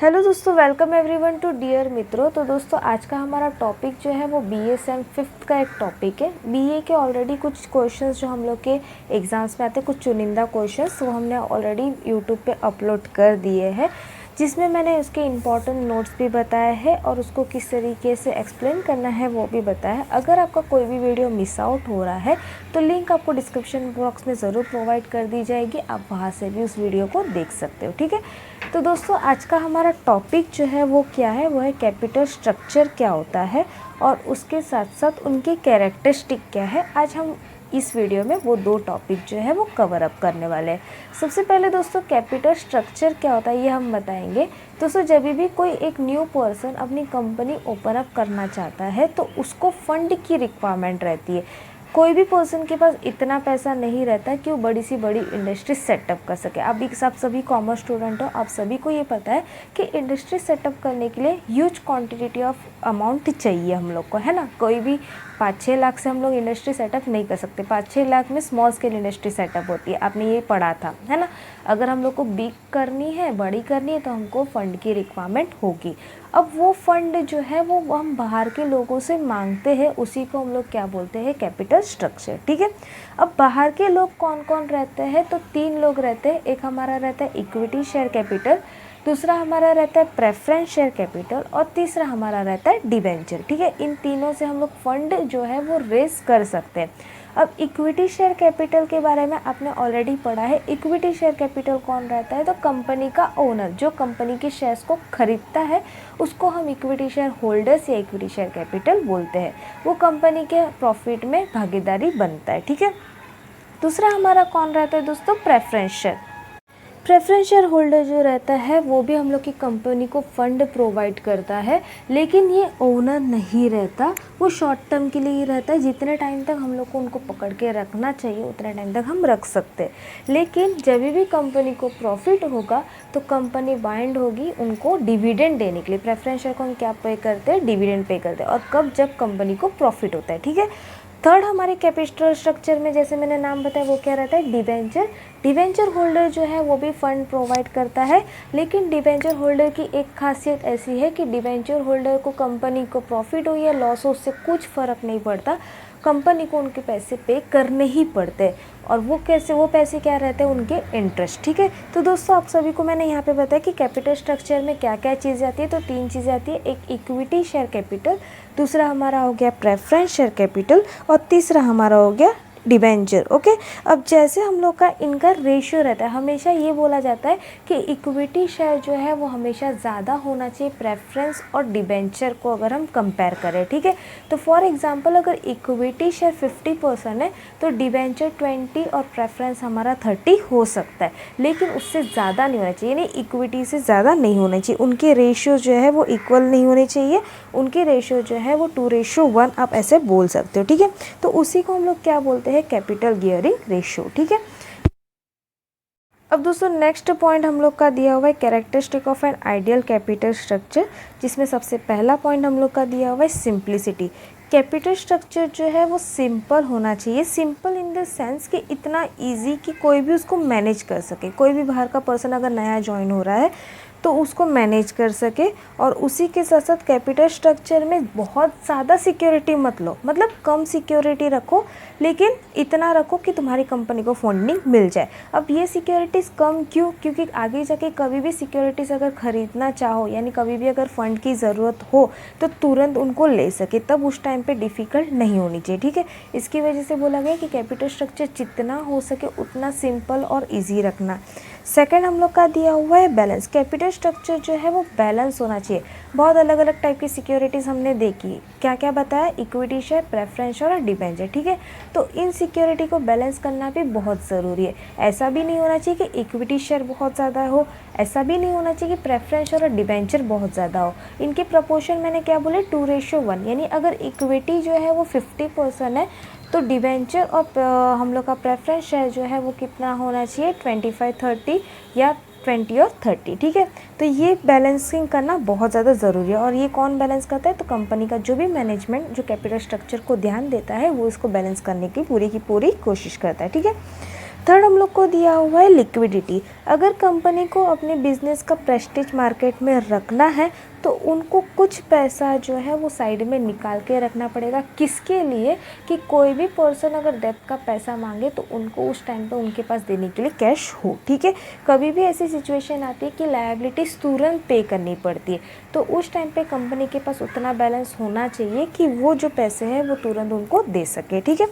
Hello दोस्तों, welcome everyone to dear मित्रों। तो दोस्तों आज का हमारा टॉपिक जो है वो बीए सेम फिफ्थ का एक टॉपिक है। बीए के ऑलरेडी कुछ क्वेश्चंस जो हम लोग के एग्ज़ाम्स में आते हैं, कुछ चुनिंदा क्वेश्चंस, वो हमने ऑलरेडी यूट्यूब पे अपलोड कर दिए हैं, जिसमें मैंने उसके इम्पॉर्टेंट नोट्स भी बताया है और उसको किस तरीके से एक्सप्लेन करना है वो भी बताया है। अगर आपका कोई भी वीडियो मिस आउट हो रहा है तो लिंक आपको डिस्क्रिप्शन बॉक्स में ज़रूर प्रोवाइड कर दी जाएगी, आप वहाँ से भी उस वीडियो को देख सकते हो। ठीक है, तो दोस्तों आज का हमारा टॉपिक जो है वो क्या है, वो है कैपिटल स्ट्रक्चर क्या होता है और उसके साथ साथ उनकी कैरेक्टरिस्टिक क्या है। आज हम इस वीडियो में वो दो टॉपिक जो है वो कवर अप करने वाले हैं। सबसे पहले दोस्तों कैपिटल स्ट्रक्चर क्या होता है ये हम बताएंगे। दोस्तों जब भी कोई एक न्यू पर्सन अपनी कंपनी ओपन अप करना चाहता है तो उसको फंड की रिक्वायरमेंट रहती है। कोई भी पर्सन के पास इतना पैसा नहीं रहता कि वो बड़ी सी बड़ी इंडस्ट्री सेटअप कर सके। आप सभी कॉमर्स स्टूडेंट हो, आप सभी को ये पता है कि इंडस्ट्री सेटअप करने के लिए ह्यूज क्वांटिटी ऑफ अमाउंट चाहिए हम लोग को, है ना। कोई भी 5-6 लाख से हम लोग इंडस्ट्री सेटअप नहीं कर सकते। 5-6 लाख में स्मॉल स्केल इंडस्ट्री सेटअप होती है, आपने ये पढ़ा था, है ना। अगर हम लोग को बिग करनी है, बड़ी करनी है, तो हमको फंड की रिक्वायरमेंट होगी। अब वो फंड जो है वो हम बाहर के लोगों से मांगते हैं, उसी को हम लोग क्या बोलते हैं, कैपिटल स्ट्रक्चर। ठीक है, अब बाहर के लोग कौन कौन रहते हैं, तो 3 लोग रहते हैं। एक हमारा रहता है इक्विटी शेयर कैपिटल, दूसरा हमारा रहता है प्रेफरेंस शेयर कैपिटल और तीसरा हमारा रहता है डिबेंचर। ठीक है, इन तीनों से हम लोग फंड जो है वो रेज कर सकते हैं। अब इक्विटी शेयर कैपिटल के बारे में आपने ऑलरेडी पढ़ा है। इक्विटी शेयर कैपिटल कौन रहता है, तो कंपनी का ओनर जो कंपनी के शेयर्स को खरीदता है उसको हम इक्विटी शेयर होल्डर्स या इक्विटी शेयर कैपिटल बोलते हैं। वो कंपनी के प्रॉफिट में भागीदारी बनता है। ठीक है, दूसरा हमारा कौन रहता है दोस्तों, preference share. Preference share holder जो रहता है वो भी हम लोग की कंपनी को फंड प्रोवाइड करता है, लेकिन ये ओनर नहीं रहता, वो शॉर्ट टर्म के लिए ही रहता है। जितने टाइम तक हम लोग को उनको पकड़ के रखना चाहिए उतने टाइम तक हम रख सकते हैं। लेकिन जब भी कंपनी को प्रॉफिट होगा तो कंपनी बाइंड होगी उनको डिविडेंड देने के लिए। प्रेफरेंस शेयर को हम क्या पे करते हैं, डिविडेंड पे करते हैं, और कब, जब कंपनी को प्रॉफिट होता है। ठीक है, थर्ड हमारे कैपिटल स्ट्रक्चर में जैसे मैंने नाम बताया वो क्या रहता है, डिबेंचर। डिबेंचर होल्डर जो है वो भी फंड प्रोवाइड करता है, लेकिन डिबेंचर होल्डर की एक खासियत ऐसी है कि डिबेंचर होल्डर को कंपनी को प्रॉफिट हो या लॉस हो उससे कुछ फ़र्क नहीं पड़ता, कंपनी को उनके पैसे पे करने ही पड़ते हैं। और वो कैसे, वो पैसे क्या रहते हैं, उनके इंटरेस्ट। ठीक है, तो दोस्तों आप सभी को मैंने यहाँ पे बताया कि कैपिटल स्ट्रक्चर में क्या क्या चीज़ें आती है। तो 3 चीज़ें आती है, एक इक्विटी शेयर कैपिटल, दूसरा हमारा हो गया प्रेफरेंस शेयर कैपिटल और तीसरा हमारा हो गया डिबेंचर। ओके, अब जैसे हम लोग का इनका रेशियो रहता है, हमेशा ये बोला जाता है कि इक्विटी शेयर जो है वो हमेशा ज़्यादा होना चाहिए प्रेफरेंस और डिबेंचर को अगर हम कंपेयर करें। ठीक है, तो फॉर एग्जांपल अगर इक्विटी शेयर 50% है तो डिबेंचर 20 और प्रेफरेंस हमारा 30 हो सकता है, लेकिन उससे ज़्यादा नहीं होना चाहिए, यानी इक्विटी से ज़्यादा नहीं होना चाहिए। उनके रेशियो जो है वो इक्वल नहीं होने चाहिए, उनके रेशियो जो है वो 2:1 आप ऐसे बोल सकते हो। ठीक है, तो उसी को हम लोग क्या बोलते हैं, कैपिटल गियरिंग रेशियो। ठीक है, अब दोस्तों नेक्स्ट पॉइंट हम लोग का दिया हुआ है characteristic of an ideal capital structure, जिसमें सबसे पहला पॉइंट हम लोग का दिया हुआ है सिंप्लिसिटी। कैपिटल स्ट्रक्चर जो है वो सिंपल होना चाहिए। सिंपल इन द सेंस कि इतना इजी कि कोई भी उसको मैनेज कर सके। कोई भी बाहर का पर्सन अगर नया ज्वाइन हो रहा है तो उसको मैनेज कर सके। और उसी के साथ साथ कैपिटल स्ट्रक्चर में बहुत ज़्यादा सिक्योरिटी मत लो, मतलब कम सिक्योरिटी रखो, लेकिन इतना रखो कि तुम्हारी कंपनी को फंडिंग मिल जाए। अब ये सिक्योरिटीज़ कम क्यों, क्योंकि आगे जाके कभी भी सिक्योरिटीज़ अगर ख़रीदना चाहो, यानी कभी भी अगर फ़ंड की ज़रूरत हो तो तुरंत उनको ले सके, तब उस टाइम पे डिफ़िकल्ट नहीं होनी चाहिए। ठीक है, इसकी वजह से बोला गया कि कैपिटल स्ट्रक्चर जितना हो सके उतना सिंपल और ईजी रखना। सेकेंड हम लोग का दिया हुआ है बैलेंस। कैपिटल स्ट्रक्चर जो है वो बैलेंस होना चाहिए। बहुत अलग अलग टाइप की सिक्योरिटीज़ हमने देखी, क्या क्या बताया, इक्विटी शेयर, प्रेफरेंस और डिबेंचर। ठीक है, तो इन सिक्योरिटी को बैलेंस करना भी बहुत ज़रूरी है। ऐसा भी नहीं होना चाहिए कि इक्विटी शेयर बहुत ज़्यादा हो, ऐसा भी नहीं होना चाहिए कि प्रेफरेंस और डिबेंचर बहुत ज़्यादा हो। इनके प्रपोर्शन मैंने क्या बोले, 2:1, यानी अगर इक्विटी जो है वो 50% है तो डिबेंचर और हम लोग का प्रेफरेंस शेयर जो है वो कितना होना चाहिए, 25-30 या 20 और 30। ठीक है, तो ये बैलेंसिंग करना बहुत ज़्यादा ज़रूरी है। और ये कौन बैलेंस करता है, तो कंपनी का जो भी मैनेजमेंट जो कैपिटल स्ट्रक्चर को ध्यान देता है वो इसको बैलेंस करने की पूरी कोशिश करता है। ठीक है, थर्ड हम लोग को दिया हुआ है लिक्विडिटी। अगर कंपनी को अपने बिजनेस का प्रेस्टीज मार्केट में रखना है तो उनको कुछ पैसा जो है वो साइड में निकाल के रखना पड़ेगा। किसके लिए? कि कोई भी पर्सन अगर डेब्ट का पैसा मांगे तो उनको उस टाइम पे उनके पास देने के लिए कैश हो। ठीक है, कभी भी ऐसी सिचुएशन आती है कि लायबिलिटीज़ तुरंत पे करनी पड़ती है, तो उस टाइम पे कंपनी के पास उतना बैलेंस होना चाहिए कि वो जो पैसे हैं वो तुरंत उनको दे सके। ठीक है,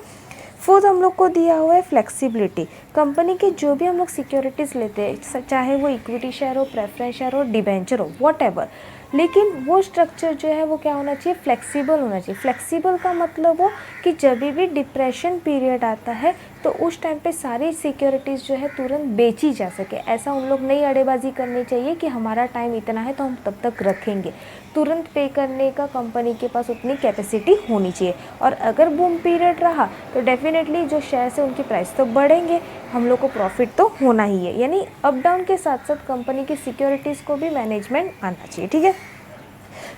फोर्थ हम लोग को दिया हुआ है फ्लेक्सिबिलिटी। कंपनी के जो भी हम लोग सिक्योरिटीज़ लेते हैं, चाहे वो इक्विटी शेयर हो, प्रेफरेंस शेयर हो, डिबेंचर हो, व्हाटएवर, लेकिन वो स्ट्रक्चर जो है वो क्या होना चाहिए? फ्लेक्सिबल होना चाहिए। फ्लेक्सिबल का मतलब हो कि जब भी डिप्रेशन पीरियड आता है तो उस टाइम पे सारी सिक्योरिटीज़ जो है तुरंत बेची जा सके। ऐसा उन लोग नहीं अड़ेबाजी करनी चाहिए कि हमारा टाइम इतना है तो हम तब तक रखेंगे। तुरंत पे करने का कंपनी के पास उतनी कैपेसिटी होनी चाहिए। और अगर बूम पीरियड रहा तो डेफिनेटली जो शेयर्स है उनकी प्राइस तो बढ़ेंगे, हम लोग को प्रॉफिट तो होना ही है। यानी अप डाउन के साथ साथ कंपनी की सिक्योरिटीज़ को भी मैनेजमेंट आना चाहिए। ठीक है,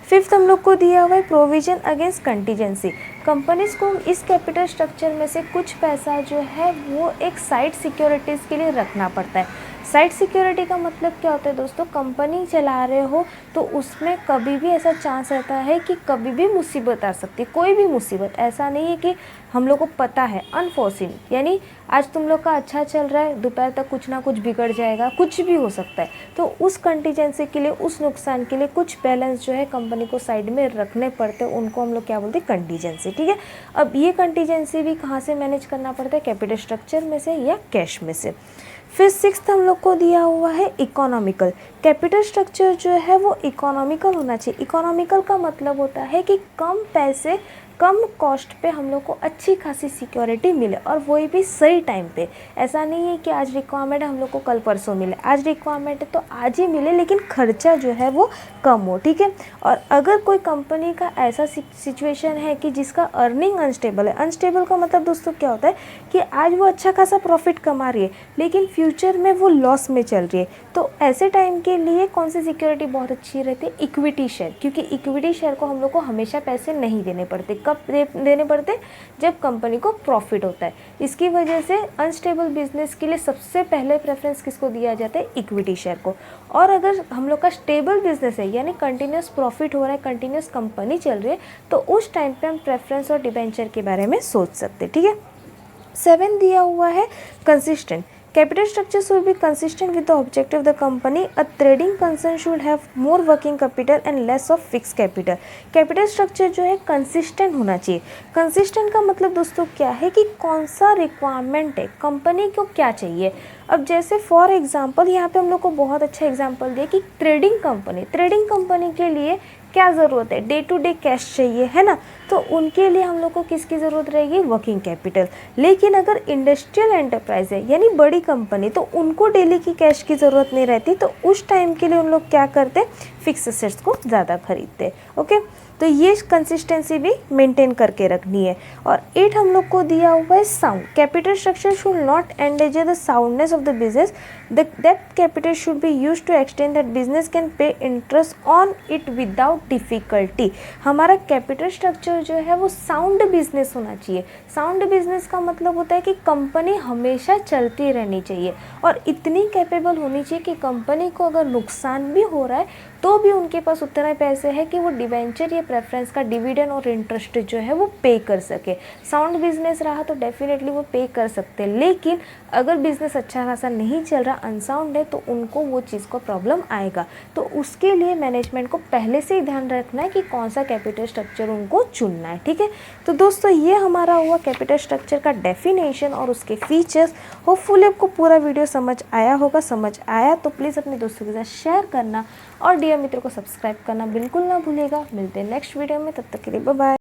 फिफ्थ हम लोग को दिया हुआ है प्रोविजन अगेंस्ट कंटीजेंसी। कंपनीज को इस कैपिटल स्ट्रक्चर में से कुछ पैसा जो है वो एक साइड सिक्योरिटीज़ के लिए रखना पड़ता है। साइड सिक्योरिटी का मतलब क्या होता है दोस्तों? कंपनी चला रहे हो तो उसमें कभी भी ऐसा चांस रहता है कि कभी भी मुसीबत आ सकती है, कोई भी मुसीबत। ऐसा नहीं है कि हम लोग को पता है, अनफोर्सिन, यानी आज तुम लोग का अच्छा चल रहा है, दोपहर तक कुछ ना कुछ बिगड़ जाएगा, कुछ भी हो सकता है। तो उस कंटीजेंसी के लिए, उस नुकसान के लिए कुछ बैलेंस जो है कंपनी को साइड में रखने पड़ते हैं, उनको हम लोग क्या बोलते हैं? कंटीजेंसी। ठीक है, अब ये कंटीजेंसी भी कहाँ से मैनेज करना पड़ता है? कैपिटल स्ट्रक्चर में से या कैश में से। फिर सिक्स्थ हम लोग को दिया हुआ है इकोनॉमिकल। कैपिटल स्ट्रक्चर जो है वो इकोनॉमिकल होना चाहिए। इकोनॉमिकल का मतलब होता है कि कम पैसे, कम कॉस्ट पे हम लोग को अच्छी खासी सिक्योरिटी मिले, और वही भी सही टाइम पे। ऐसा नहीं है कि आज रिक्वायरमेंट है हम लोग को कल परसों मिले, आज रिक्वायरमेंट है तो आज ही मिले, लेकिन खर्चा जो है वो कम हो। ठीक है, और अगर कोई कंपनी का ऐसा सिचुएशन है कि जिसका अर्निंग अनस्टेबल है, अनस्टेबल का मतलब दोस्तों क्या होता है कि आज वो अच्छा खासा प्रॉफिट कमा रही है लेकिन फ्यूचर में वो लॉस में चल रही है, तो ऐसे टाइम के लिए कौन सी सिक्योरिटी बहुत अच्छी रहती है? Equity share. क्योंकि इक्विटी शेयर को हम लोग को हमेशा पैसे नहीं देने पड़ते। कब देने पड़ते? जब कंपनी को प्रॉफिट होता है। इसकी वजह से अनस्टेबल बिजनेस के लिए सबसे पहले प्रेफरेंस किसको दिया जाता है? इक्विटी शेयर को। और अगर हम लोग का स्टेबल बिजनेस है, यानी कंटिन्यूस प्रॉफिट हो रहा है, कंटिन्यूस कंपनी चल रही है, तो उस टाइम पे हम प्रेफरेंस और डिबेंचर के बारे में सोच सकते हैं। ठीक है, 7 दिया हुआ है consistent. Capital structure should be consistent with the objective of the company. A trading concern should have more working capital and less of fixed capital. Capital structure जो है consistent होना चाहिए। consistent का मतलब दोस्तों क्या है कि कौन सा रिक्वायरमेंट है, कंपनी को क्या चाहिए। अब जैसे फॉर एग्जांपल यहाँ पे हम लोग को बहुत अच्छा एग्जांपल दिया कि ट्रेडिंग कंपनी के लिए क्या ज़रूरत है? डे टू डे कैश चाहिए, है ना। तो उनके लिए हम लोग को किसकी ज़रूरत रहेगी? Working capital. लेकिन अगर इंडस्ट्रियल एंटरप्राइज है, यानी बड़ी कंपनी, तो उनको डेली की कैश की ज़रूरत नहीं रहती, तो उस टाइम के लिए उन लोग क्या करते? फिक्स एसेट्स को ज़्यादा खरीदते। ओके, तो ये कंसिस्टेंसी भी मेंटेन करके रखनी है। और 8 हम लोग को दिया हुआ है sound. Capital structure should not endanger the soundness of the business. The डेब्ट capital should be used to extend that business can pay interest on it without difficulty. हमारा कैपिटल स्ट्रक्चर जो है वो साउंड बिजनेस होना चाहिए। Sound business का मतलब होता है कि कंपनी हमेशा चलती रहनी चाहिए और इतनी कैपेबल होनी चाहिए कि कंपनी को अगर नुकसान भी हो रहा है तो भी उनके पास उतने पैसे है कि वो डिवेंचर या प्रेफरेंस का डिविडेंड और इंटरेस्ट जो है वो पे कर सके। साउंड बिजनेस रहा तो डेफिनेटली वो पे कर सकते हैं, लेकिन अगर बिजनेस अच्छा खासा नहीं चल रहा, अनसाउंड है, तो उनको वो चीज़ को प्रॉब्लम आएगा। तो उसके लिए मैनेजमेंट को पहले से ही ध्यान रखना है कि कौन सा कैपिटल स्ट्रक्चर उनको चुनना है। ठीक है, तो दोस्तों ये हमारा हुआ कैपिटल स्ट्रक्चर का डेफिनेशन और उसके फीचर्स। होपफुली आपको पूरा वीडियो समझ आया होगा। समझ आया तो प्लीज़ अपने दोस्तों के साथ शेयर करना और डियर मित्रों को सब्सक्राइब करना बिल्कुल ना भूलिएगा। मिलते हैं नेक्स्ट वीडियो में, तब तक के लिए बाय बाय।